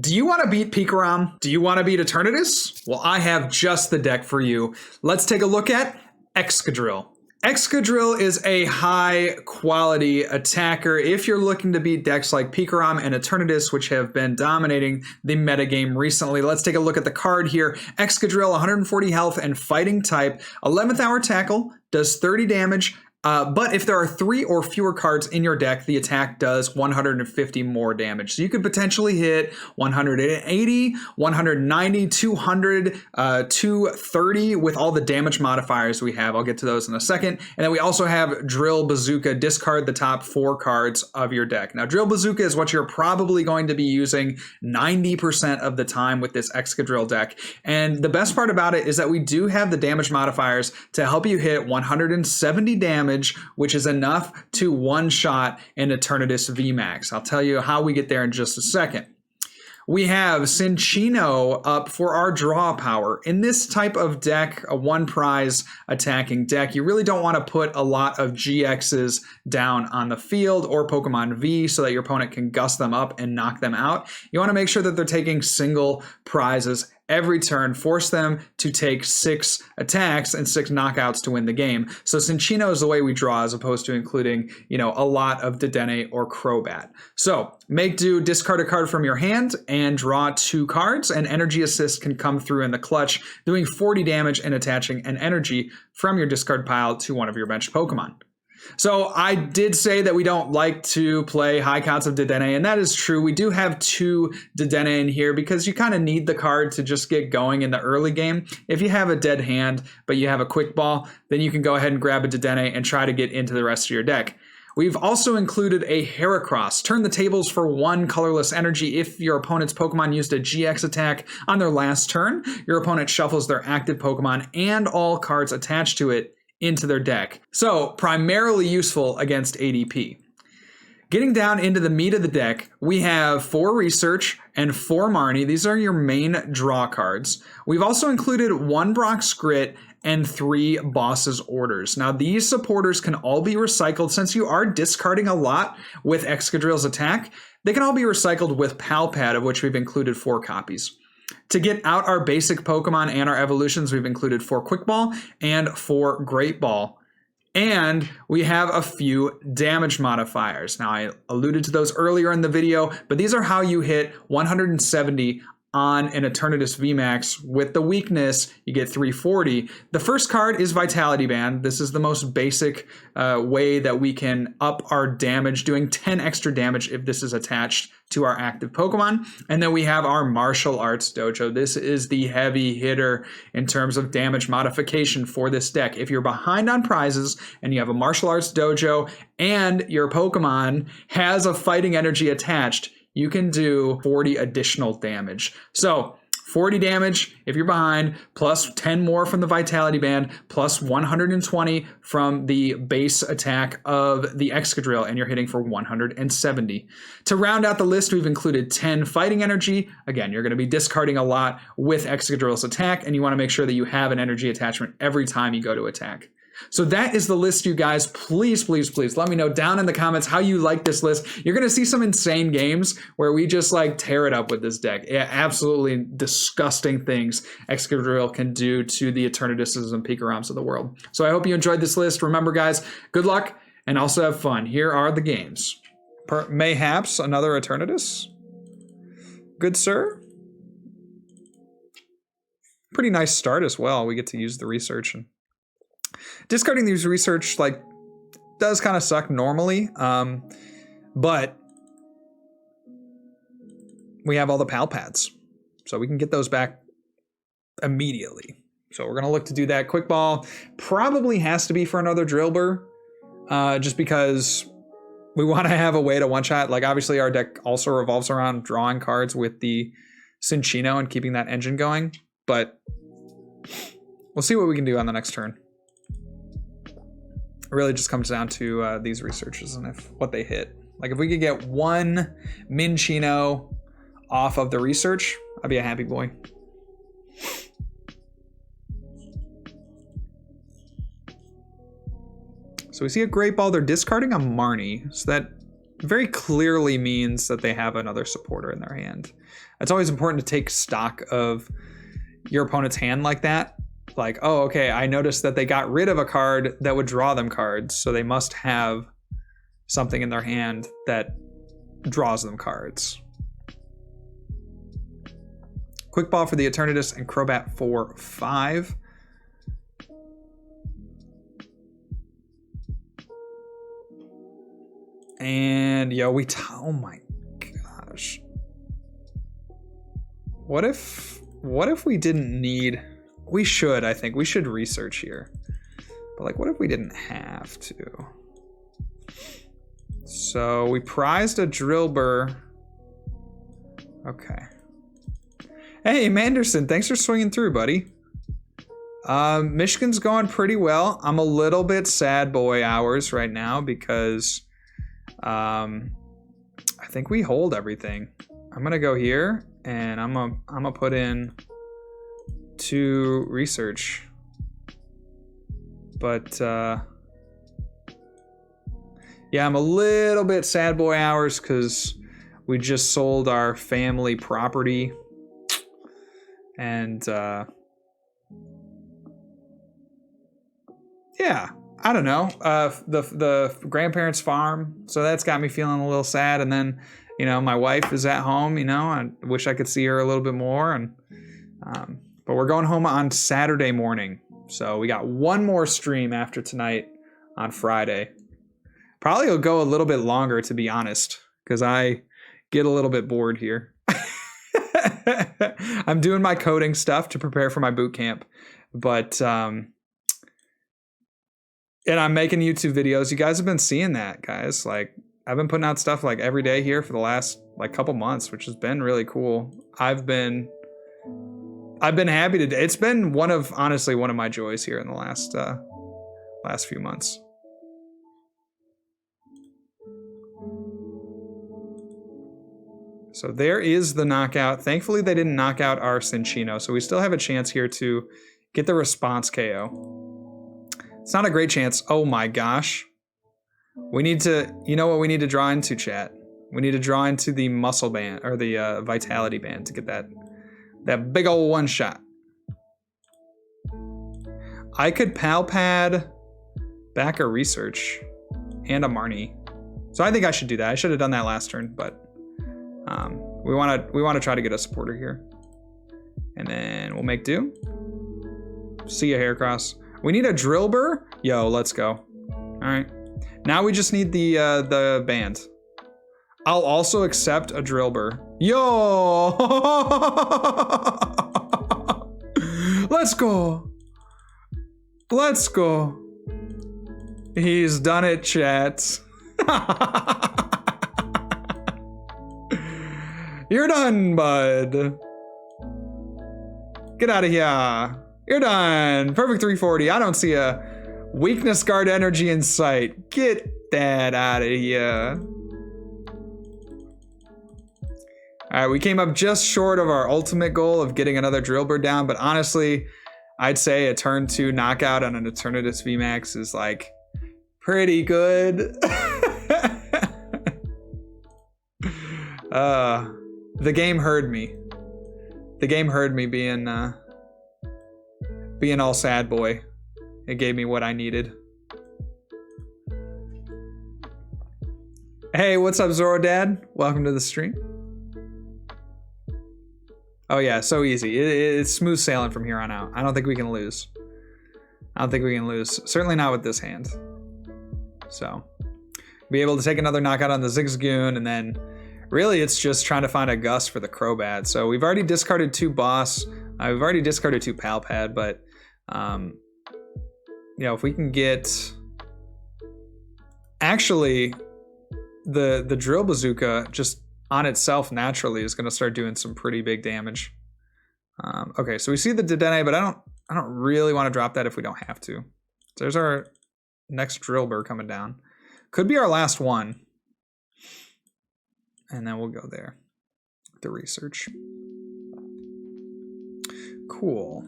Do you want to beat PikaRom? Do you want to beat Eternatus? Well, I have just the deck for you. Let's take a look at Excadrill. Excadrill is a high quality attacker if you're looking to beat decks like PikaRom and Eternatus, which have been dominating the metagame recently. Let's take a look at the card here. Excadrill, 140 health and fighting type, 11th hour tackle, does 30 damage. But if there are 3 or fewer cards in your deck, the attack does 150 more damage. So you could potentially hit 180, 190, 200, 230 with all the damage modifiers we have. I'll get to those in a second. And then we also have Drill Bazooka. Discard the top 4 cards of your deck. Now, Drill Bazooka is what you're probably going to be using 90% of the time with this Excadrill deck. And the best part about it is that we do have the damage modifiers to help you hit 170 damage, which is enough to one-shot an Eternatus VMAX. I'll tell you how we get there in just a second. We have Cinccino up for our draw power. In this type of deck, a one prize attacking deck, you really don't want to put a lot of GXs down on the field or Pokemon V so that your opponent can gust them up and knock them out. You want to make sure that they're taking single prizes every turn, force them to take 6 attacks and 6 knockouts to win the game. So Cinccino is the way we draw, as opposed to including, a lot of Dedenne or Crobat. So make do, discard a card from your hand and draw 2 cards, and Energy Assist can come through in the clutch, doing 40 damage and attaching an energy from your discard pile to one of your benched Pokemon. So I did say that we don't like to play high counts of Dedenne, and that is true. We do have 2 Dedenne in here because you kind of need the card to just get going in the early game. If you have a dead hand, but you have a quick ball, then you can go ahead and grab a Dedenne and try to get into the rest of your deck. We've also included a Heracross. Turn the tables for 1 colorless energy. If your opponent's Pokemon used a GX attack on their last turn, your opponent shuffles their active Pokemon and all cards attached to it into their deck. So primarily useful against ADP. Getting down into the meat of the deck, we have 4 Research and 4 Marnie. These are your main draw cards. We've also included 1 Brock's Grit and 3 Boss's Orders. Now, these supporters can all be recycled. Since you are discarding a lot with Excadrill's attack, they can all be recycled with Pal Pad, of which we've included 4 copies. To get out our basic Pokemon and our evolutions, we've included 4 Quick Ball and 4 Great Ball. And we have a few damage modifiers. Now, I alluded to those earlier in the video, but these are how you hit 170 on an Eternatus VMAX. With the weakness, you get 340. The first card is Vitality Band. This is the most basic way that we can up our damage, doing 10 extra damage if this is attached to our active Pokemon. And then we have our Martial Arts Dojo. This is the heavy hitter in terms of damage modification for this deck. If you're behind on prizes and you have a Martial Arts Dojo and your Pokemon has a fighting energy attached, you can do 40 additional damage. So 40 damage if you're behind, plus 10 more from the Vitality Band, plus 120 from the base attack of the Excadrill, and you're hitting for 170. To round out the list, we've included 10 fighting energy. Again, you're going to be discarding a lot with Excadrill's attack, and you want to make sure that you have an energy attachment every time you go to attack. So that is the list, you guys. Please, please, please let me know down in the comments how you like this list. You're going to see some insane games where we just tear it up with this deck. Yeah, absolutely disgusting things Excadrill can do to the Eternatuses and PikaRoms of the world. So I hope you enjoyed this list. Remember, guys, good luck and also have fun. Here are the games. Mayhaps another Eternatus. Good sir. Pretty nice start as well. We get to use the research, and discarding these research does kind of suck normally, but we have all the Pal Pads, so we can get those back immediately. So we're gonna look to do that. Quick Ball probably has to be for another Drilbur, just because we want to have a way to one-shot. Obviously our deck also revolves around drawing cards with the Cinccino and keeping that engine going, but we'll see what we can do on the next turn. It really just comes down to these researches and what they hit. If we could get 1 Minccino off of the research, I'd be a happy boy. So we see a Great Ball. They're discarding a Marnie, so that very clearly means that they have another supporter in their hand. it's always important to take stock of your opponent's hand like that. Like, oh, okay, I noticed that they got rid of a card that would draw them cards, so they must have something in their hand that draws them cards. Quick Ball for the Eternatus and Crobat for 5. And yo, oh my gosh. What if we didn't need, we should, I think we should research here. But like, what if we didn't have to? So we prized a Drilbur. Okay. Hey, Manderson, thanks for swinging through, buddy. Michigan's going pretty well. I'm a little bit sad boy hours right now because I think we hold everything. I'm gonna go here and I'm gonna put in 2 research. But yeah, I'm a little bit sad boy hours because we just sold our family property. And yeah, I don't know, the grandparents' farm, so that's got me feeling a little sad. And then, you know, my wife is at home, you know, I wish I could see her a little bit more. And but we're going home on Saturday morning, so we got one more stream after tonight on Friday. Probably will go a little bit longer, to be honest, because I get a little bit bored here. I'm doing my coding stuff to prepare for my boot camp, but and I'm making YouTube videos. You guys have been seeing that, guys. Like, I've been putting out stuff like every day here for the last like couple months, which has been really cool. I've been happy to. It's been honestly one of my joys here in the last few months. So there is the knockout. Thankfully, they didn't knock out our Cinccino, so we still have a chance here to get the response KO. It's not a great chance. Oh my gosh. We need to, you know what we need to draw into, chat? We need to draw into the muscle band, or the Vitality Band, to get that big old one shot. I could Pal Pad back a research and a Marnie. So I think I should do that. I should have done that last turn, but we want to try to get a supporter here, and then we'll make do. See ya, Heracross. We need a Drilbur. Yo, let's go. All right, now we just need the band. I'll also accept a Drilbur. Yo, let's go. Let's go. He's done it, chat. You're done, bud. Get out of here. You're done. Perfect 340. I don't see a weakness guard energy in sight. Get that out of here. All right, we came up just short of our ultimate goal of getting another Drilbur down, but honestly, I'd say a turn 2 knockout on an Eternatus VMAX is like pretty good. The game heard me. The game heard me being all sad boy. It gave me what I needed. Hey, what's up, Zoro Dad? Welcome to the stream. Oh yeah, so easy. It's smooth sailing from here on out. I don't think we can lose. I don't think we can lose. Certainly not with this hand. So, be able to take another knockout on the Zigzagoon, and then really it's just trying to find a Gus for the Crobat. So we've already discarded 2 Boss. We've already discarded 2 Pal Pad, but you know, if we can get, actually the Drill Bazooka just on itself naturally is going to start doing some pretty big damage. Okay, so we see the Dedenne, but I don't really want to drop that if we don't have to. So there's our next Drilbur coming down. Could be our last one. And then we'll go there. The research. Cool.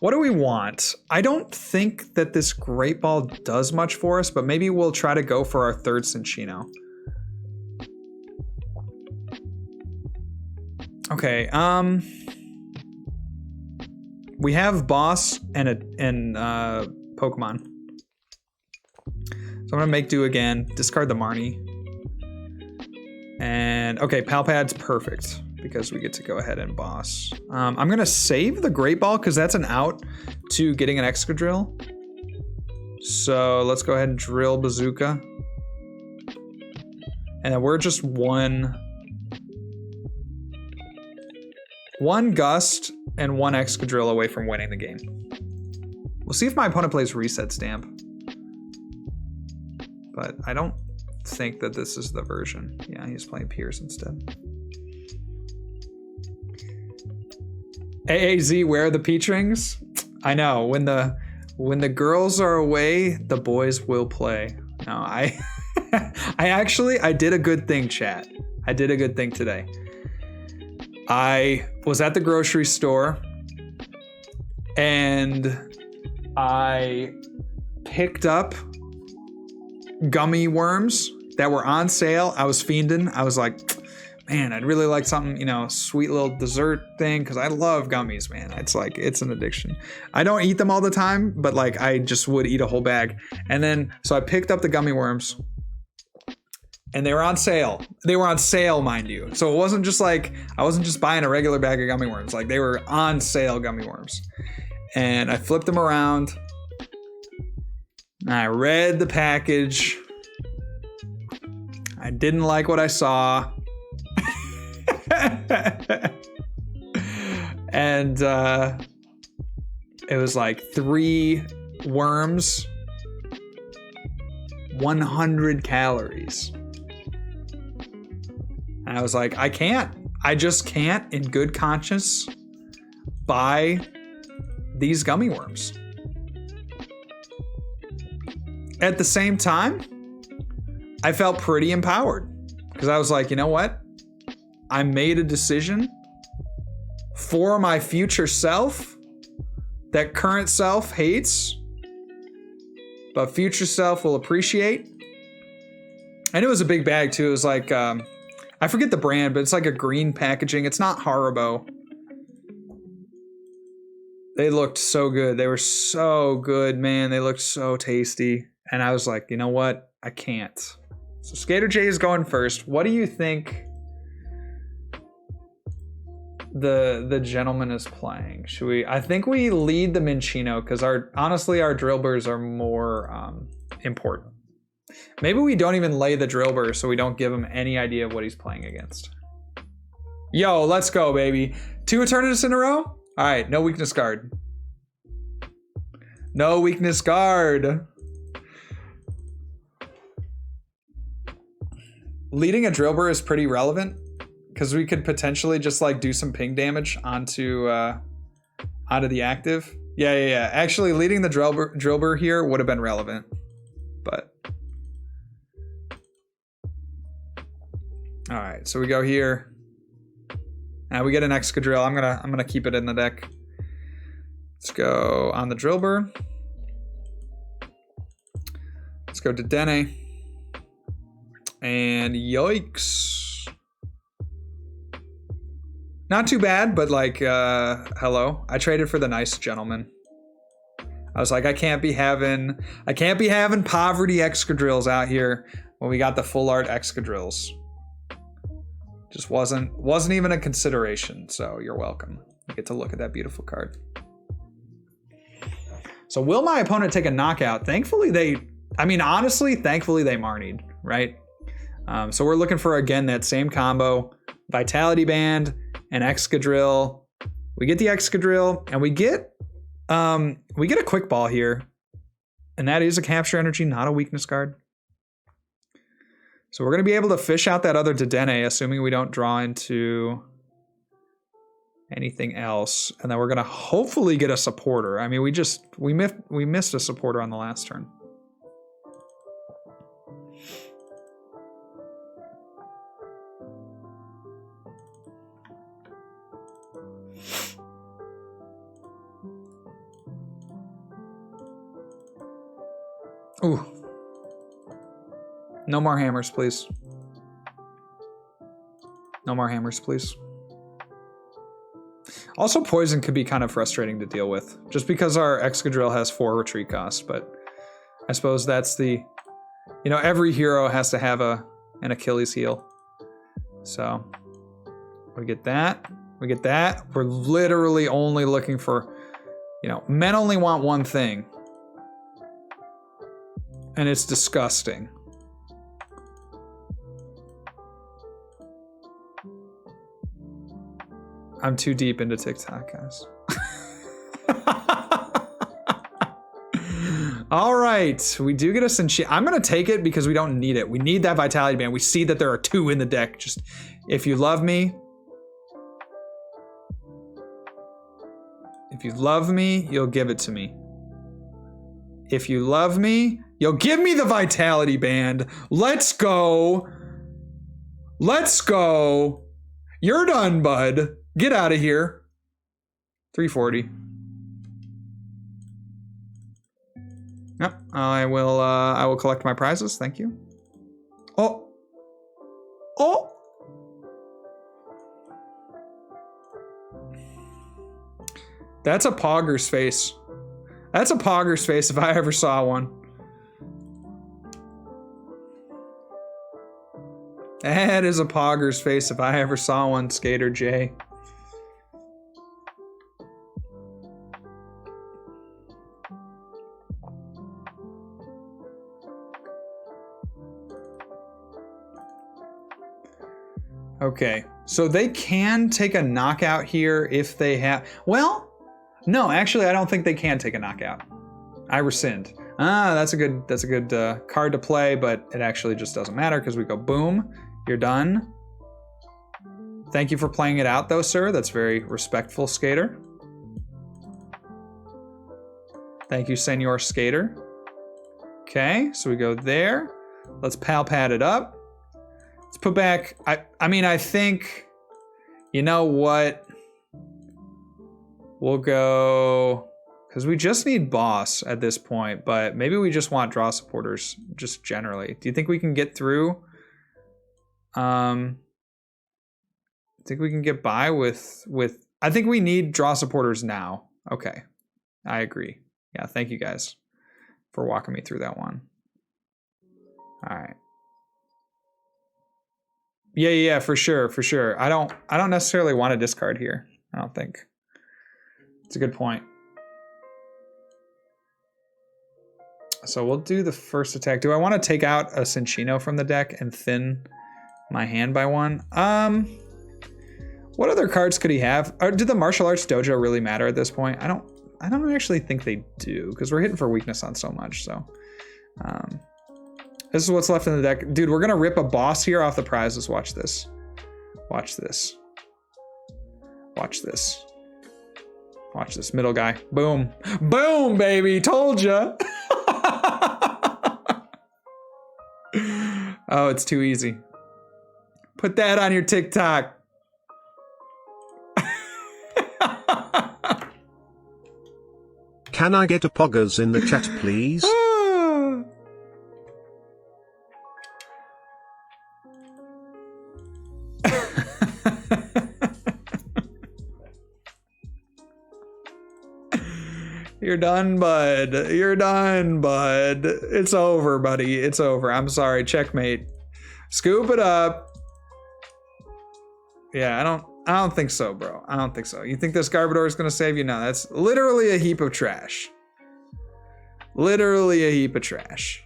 What do we want? I don't think that this Great Ball does much for us, but maybe we'll try to go for our 3rd Cinccino. Okay, we have boss and Pokemon. So I'm gonna make do again, discard the Marnie. And okay, Pal Pad's perfect because we get to go ahead and boss. I'm gonna save the Great Ball because that's an out to getting an Excadrill. So let's go ahead and drill Bazooka. And then we're just one Gust and one Excadrill away from winning the game. We'll see if my opponent plays Reset Stamp. But I don't think that this is the version. Yeah, he's playing Pierce instead. AAZ, where are the peach rings? I know, when the girls are away, the boys will play. No, I I did a good thing, chat. I did a good thing today. I was at the grocery store and I picked up gummy worms that were on sale. I was fiending. I was like, man, I'd really like something, you know, sweet little dessert thing because I love gummies, man. It's like, it's an addiction. I don't eat them all the time, but like I just would eat a whole bag. And then, so I picked up the gummy worms and they were on sale. They were on sale, mind you. So it wasn't just like, I wasn't just buying a regular bag of gummy worms. Like they were on sale gummy worms. And I flipped them around. And I read the package. I didn't like what I saw. And it was like 3 worms, 100 calories. And I was like, I just can't in good conscience buy these gummy worms. At the same time, I felt pretty empowered because I was like, you know what? I made a decision for my future self that current self hates, but future self will appreciate. And it was a big bag too. It was like, I forget the brand, but it's like a green packaging. It's not Haribo. They looked so good. They were so good, man. They looked so tasty. And I was like, you know what? I can't. So Skater J is going first. What do you think the gentleman is playing? Should we? I think we lead the Minccino because honestly our Drilburs are more important. Maybe we don't even lay the Drilbur so we don't give him any idea of what he's playing against. Yo, let's go, baby. 2 Eternatus in a row? All right, no weakness guard. No weakness guard. Leading a Drilbur is pretty relevant because we could potentially just like do some ping damage onto the active. Yeah. Actually, leading the Drilbur here would have been relevant, but all right. So we go here. We get an Excadrill. I'm gonna keep it in the deck. Let's go on the Drilbur. Let's go to Dedenne. And yikes. Not too bad, but like, hello. I traded for the nice gentleman. I was like, I can't be having poverty Excadrills out here when we got the full art Excadrills. Just wasn't even a consideration, so you're welcome. You get to look at that beautiful card. So will my opponent take a knockout? Thankfully honestly, thankfully they Marnied, right? So we're looking for, again, that same combo, Vitality Band and Excadrill. We get the Excadrill and we get a Quick Ball here. And that is a Capture Energy, not a weakness card. So we're going to be able to fish out that other Dedenne, assuming we don't draw into anything else. And then we're going to hopefully get a supporter. I mean, we missed a supporter on the last turn. Ooh. No more hammers, please. No more hammers, please. Also, poison could be kind of frustrating to deal with, just because our Excadrill has 4 retreat costs, but I suppose that's the, you know, every hero has to have an Achilles heel. So, we get that, we get that. We're literally only looking for, you know, men only want one thing. And it's disgusting. I'm too deep into TikTok, guys. All right, we do get a Cinccino. I'm gonna take it because we don't need it. We need that Vitality Band. We see that there are 2 in the deck. Just, if you love me, you'll give it to me. If you love me, you'll give me the Vitality Band. Let's go. Let's go. You're done, bud. Get out of here. 340. Yep, I will collect my prizes. Thank you. Oh. Oh. That's a Pogger's face. That's a Pogger's face if I ever saw one. That is a Pogger's face if I ever saw one, Skater J. Okay, so they can take a knockout here if they have, well, no, actually I don't think they can take a knockout. I rescind. That's a good card to play, but it actually just doesn't matter because we go boom, you're done. Thank you for playing it out though, sir. That's very respectful, Skater. Thank you, Senor Skater. Okay, so we go there. Let's Pal Pad it up. Let's put back, I mean, I think, you know what? We'll go, because we just need boss at this point, but maybe we just want draw supporters just generally. Do you think we can get through? I think we can get by with, I think we need draw supporters now. Okay, I agree. Yeah, thank you guys for walking me through that one. All right. Yeah, for sure, for sure. I don't necessarily want to discard here. I don't think. It's a good point. So we'll do the first attack. Do I want to take out a Cinccino from the deck and thin my hand by 1? What other cards could he have? Or do the martial arts dojo really matter at this point? I don't actually think they do, because we're hitting for weakness on so much. So this is what's left in the deck. Dude, we're gonna rip a boss here off the prizes. Watch this. Watch this. Watch this. Watch this middle guy. Boom. Boom, baby. Told ya. Oh, it's too easy. Put that on your TikTok. Can I get a poggers in the chat, please? You're done, bud. You're done, bud. It's over, buddy. It's over. I'm sorry. Checkmate. Scoop it up. Yeah, I don't think so, bro. I don't think so. You think this Garbodor is gonna save you? No, that's literally a heap of trash. Literally a heap of trash.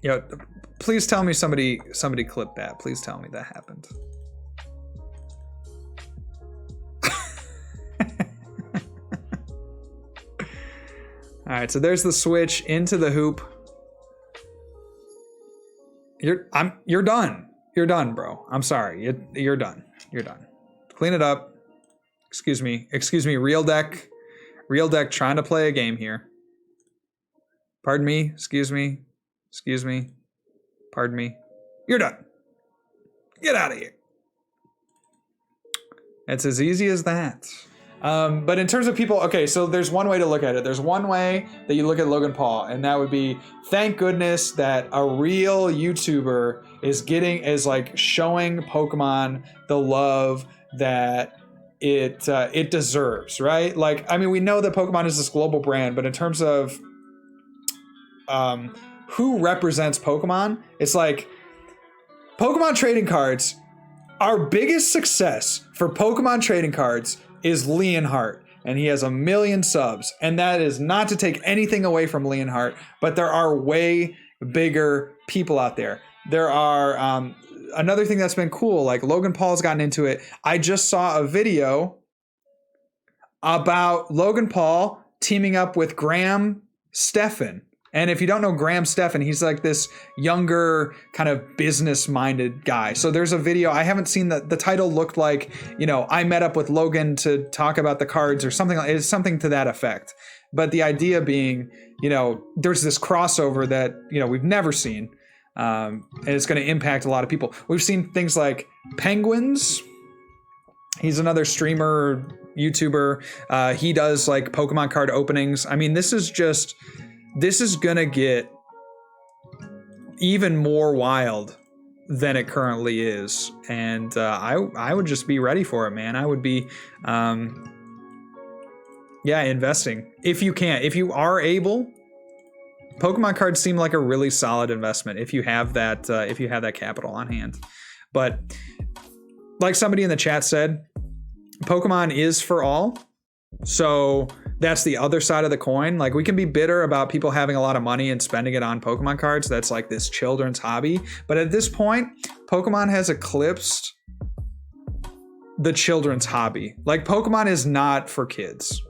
Yo, please tell me somebody clipped that. Please tell me that happened. All right, so there's the switch into the hoop. You're done. You're done, bro. I'm sorry. You're done. You're done. Clean it up. Excuse me. Excuse me. Real deck. Real deck trying to play a game here. Pardon me. Excuse me. Excuse me. Pardon me. You're done. Get out of here. It's as easy as that. But in terms of people, okay, so there's one way to look at it. There's one way that you look at Logan Paul, and that would be, thank goodness that a real YouTuber is like showing Pokemon the love that it deserves, right? Like, I mean, we know that Pokemon is this global brand, but in terms of who represents Pokemon, it's like Pokemon trading cards. Our biggest success for Pokemon trading cards is Leonhart, and he has 1 million subs, and that is not to take anything away from Leonhart, but there are way bigger people out there. There are another thing that's been cool, like Logan Paul's gotten into it. I just saw a video about Logan Paul teaming up with Graham Stephan. And if you don't know Graham Stephan, he's like this younger kind of business-minded guy. So there's a video, I haven't seen the title looked like, you know, I met up with Logan to talk about the cards or something. It's something to that effect. But the idea being, you know, there's this crossover that, you know, we've never seen. And it's going to impact a lot of people. We've seen things like Penguins. He's another streamer, YouTuber. He does like Pokemon card openings. I mean, this is going to get even more wild than it currently is. And I would just be ready for it, man. I would be, investing. If you can. If you are able, Pokemon cards seem like a really solid investment if you have that capital on hand. But like somebody in the chat said, Pokemon is for all. So that's the other side of the coin. Like, we can be bitter about people having a lot of money and spending it on Pokemon cards. That's like this children's hobby. But at this point, Pokemon has eclipsed the children's hobby. Like, Pokemon is not for kids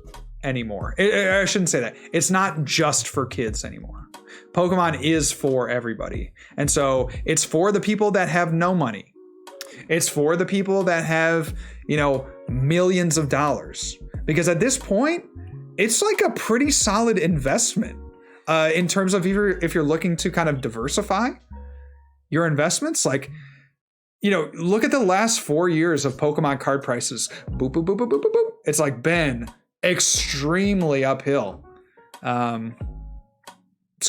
anymore. I shouldn't say that. It's not just for kids anymore. Pokemon is for everybody. And so it's for the people that have no money. It's for the people that have, you know, millions of dollars. Because at this point, it's like a pretty solid investment in terms of if you're looking to kind of diversify your investments. Like, you know, look at the last 4 years of Pokemon card prices. Boop, boop, boop, boop, boop, boop, boop. It's like been extremely uphill. So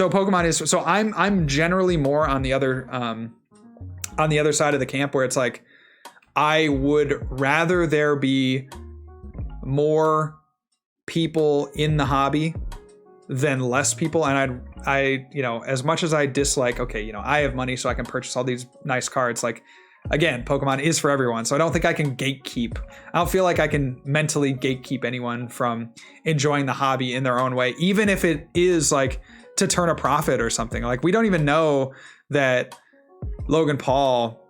Pokemon is, so I'm generally more on the other side of the camp where it's like, I would rather there be more people in the hobby than less people. And I, you know, as much as I dislike, okay, you know, I have money so I can purchase all these nice cards. Like, again, Pokemon is for everyone. So I don't think I can gatekeep. I don't feel like I can mentally gatekeep anyone from enjoying the hobby in their own way, even if it is like to turn a profit or something. Like, we don't even know that Logan Paul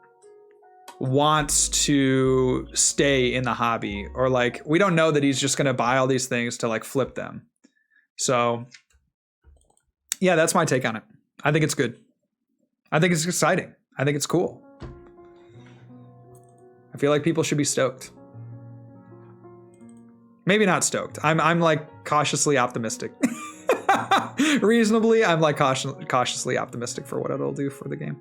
wants to stay in the hobby, or like, we don't know that he's just going to buy all these things to like flip them. So yeah, that's my take on it. I think it's good. I think it's exciting. I think it's cool. I feel like people should be stoked. Maybe not stoked. I'm like cautiously optimistic. Reasonably, I'm like cautiously optimistic for what it'll do for the game.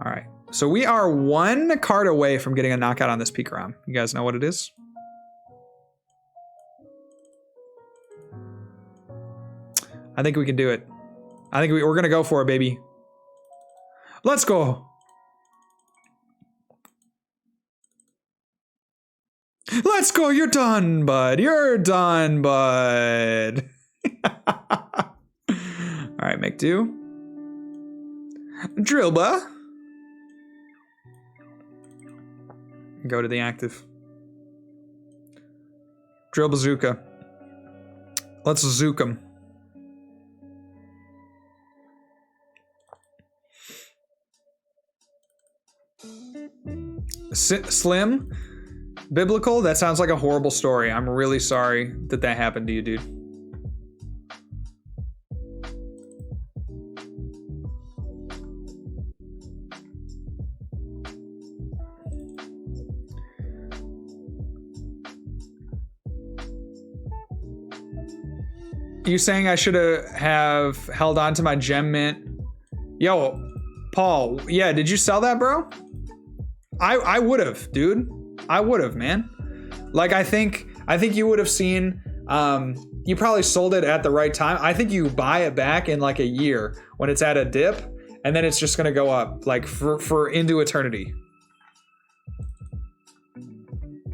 All right. So we are one card away from getting a knockout on this PikaRom. You guys know what it is? I think we can do it. I think we're going to go for it, baby. Let's go. Let's go. You're done, bud. You're done, bud. All right, make do. Drilbur. Go to the active. Drill Bazooka. Let's zook him. Slim? Biblical? That sounds like a horrible story. I'm really sorry that that happened to you, dude. You saying I should have held on to my gem mint? Yo, Paul, yeah, did you sell that, bro? I would have, dude. I would have, man. Like, I think I think you would have seen, you probably sold it at the right time. I think you buy it back in like a year when it's at a dip, and then it's just gonna go up like for into eternity.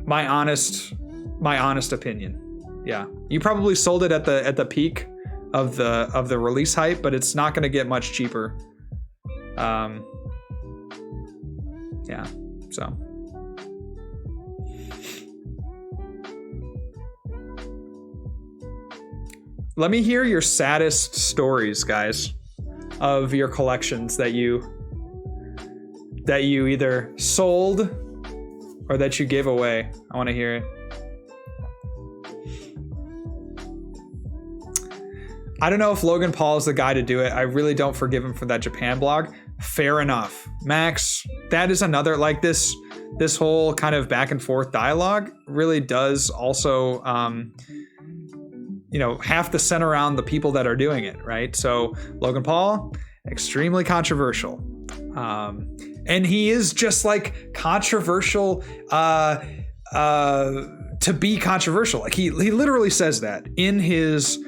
My honest opinion. Yeah, you probably sold it at the peak of the release hype, but it's not gonna get much cheaper. Yeah, so. Let me hear your saddest stories, guys, of your collections that you either sold or that you gave away. I want to hear it. I don't know if Logan Paul is the guy to do it. I really don't forgive him for that Japan blog. Fair enough. Max, that is another, like this whole kind of back and forth dialogue really does also, you know, have to center around the people that are doing it, right? So Logan Paul, extremely controversial. And he is just like controversial to be controversial. Like he literally says that in his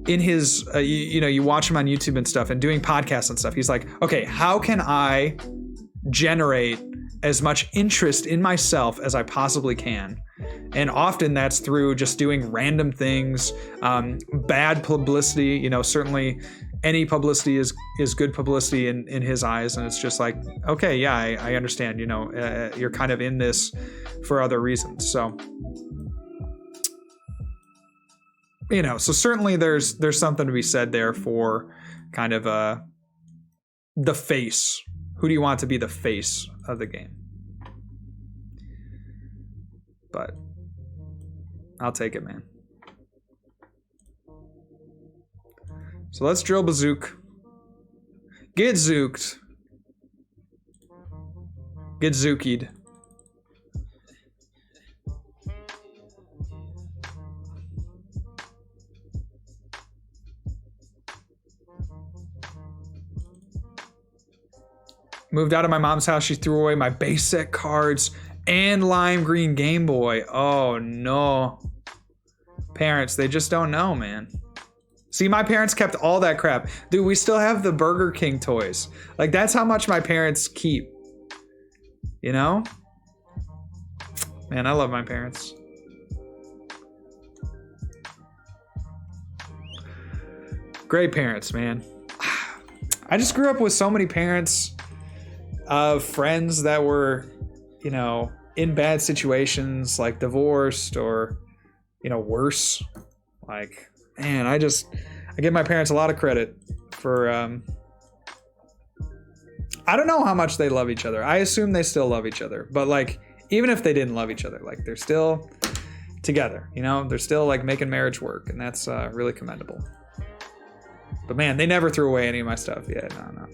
you know, you watch him on YouTube and stuff and doing podcasts and stuff. He's like, okay, how can I generate as much interest in myself as I possibly can? And often that's through just doing random things, bad publicity. You know, certainly any publicity is good publicity in his eyes. And it's just like, okay, yeah, I understand, you know, you're kind of in this for other reasons. So, you know, so certainly there's something to be said there for kind of the face. Who do you want to be the face of the game? But I'll take it, man. So let's drill bazook. Get zooked. Get zookied. Moved out of my mom's house. She threw away my base set cards and lime green Game Boy. Oh no. Parents, they just don't know, man. See, my parents kept all that crap. Dude, we still have the Burger King toys. Like, that's how much my parents keep. You know? Man, I love my parents. Great parents, man. I just grew up with so many parents of friends that were, you know, in bad situations, like divorced or, you know, worse. Like, man, I give my parents a lot of credit for, I don't know how much they love each other. I assume they still love each other, but like, even if they didn't love each other, like they're still together, you know, they're still like making marriage work, and that's really commendable. But man, they never threw away any of my stuff. Yeah, no.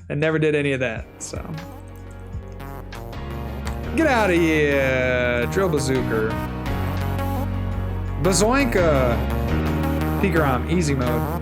I never did any of that, so. Get out of here, Drill Bazooker. Bazoinka! PikaRom, easy mode.